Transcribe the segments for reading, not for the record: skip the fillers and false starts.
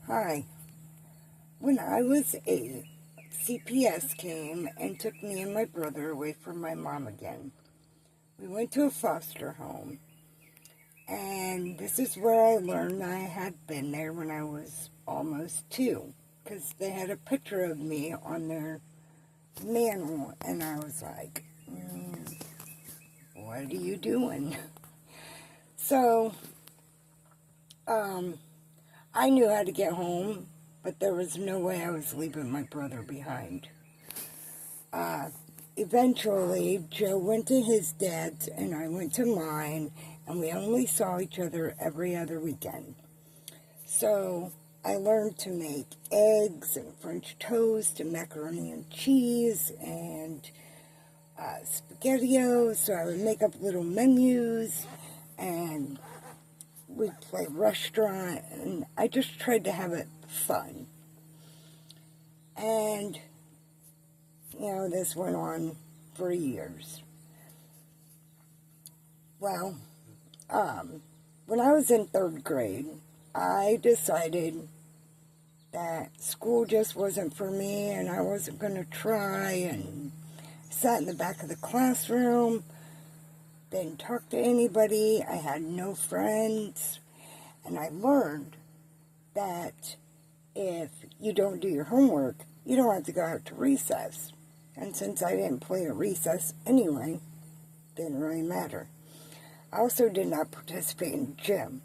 Hi. When I was 8, CPS came and took me and my brother away from my mom again. We went to a foster home, and this is where I learned I had been there when I was almost 2, because they had a picture of me on their manual, and I was like, what are you doing? So, I knew how to get home, but there was no way I was leaving my brother behind. Eventually, Joe went to his dad's and I went to mine, and we only saw each other every other weekend. So I learned to make eggs and French toast and macaroni and cheese and SpaghettiOs. So I would make up little menus, and we'd play restaurant, and I just tried to have it fun. And this went on for years. Well, when I was in 3rd grade, I decided that school just wasn't for me, and I wasn't going to try, and sat in the back of the classroom, didn't talk to anybody, I had no friends, and I learned that if you don't do your homework, you don't have to go out to recess. And since I didn't play at recess anyway, it didn't really matter. I also did not participate in gym.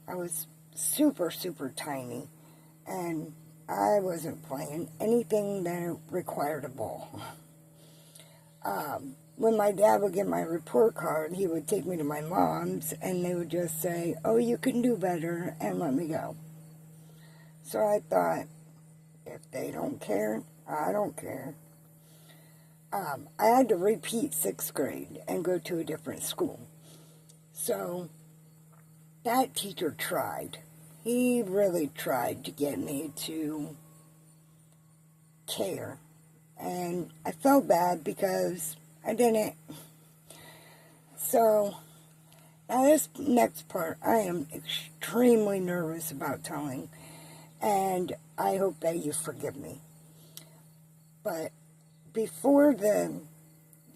I was super, super tiny, and I wasn't playing anything that required a ball. When my dad would get my report card, he would take me to my mom's, and they would just say, "Oh, you can do better," and let me go. So I thought, if they don't care, I don't care. I had to repeat 6th grade and go to a different school. So that teacher tried. He really tried to get me to care. And I felt bad because I didn't. So now this next part, I am extremely nervous about telling. And I hope that you forgive me. But before the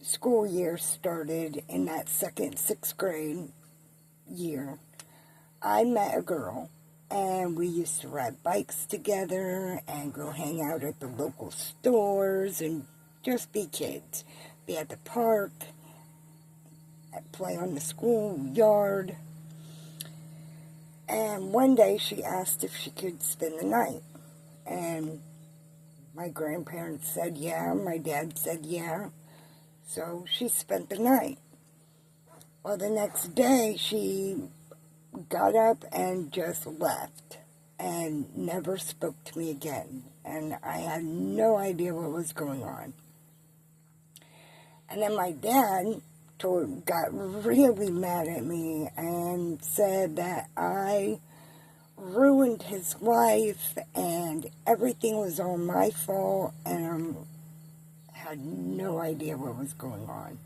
school year started in that 2nd, 6th grade year, I met a girl, and we used to ride bikes together and go hang out at the local stores and just be kids. Be at the park, play on the school yard. And one day she asked if she could spend the night. And my grandparents said yeah, my dad said yeah. So she spent the night. Well, the next day she got up and just left and never spoke to me again. And I had no idea what was going on. And then my dad got really mad at me and said that I ruined his life and everything was all my fault, and I had no idea what was going on.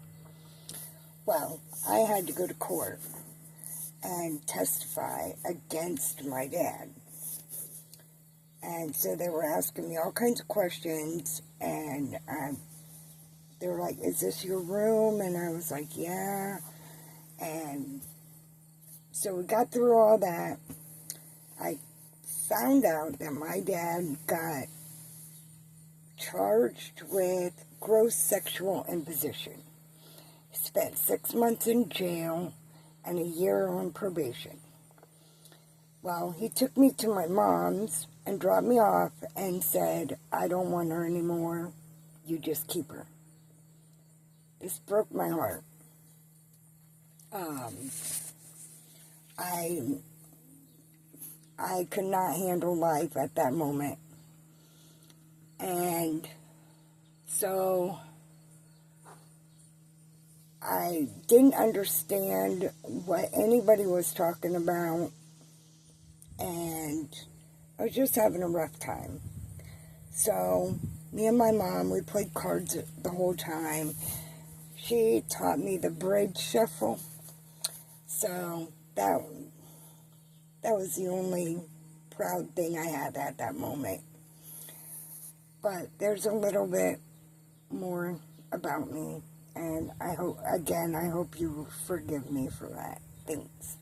Well, I had to go to court and testify against my dad. And so they were asking me all kinds of questions, and they were like, "Is this your room?" And I was like, "Yeah." And so we got through all that. I found out that my dad got charged with gross sexual imposition. He spent 6 months in jail and a year on probation. Well, he took me to my mom's and dropped me off and said, "I don't want her anymore. You just keep her." This broke my heart. I could not handle life at that moment. And so I didn't understand what anybody was talking about, and I was just having a rough time. So me and my mom, we played cards the whole time. She taught me the bridge shuffle. So that was the only proud thing I had at that moment. But there's a little bit more about me, and I hope you forgive me for that. Thanks.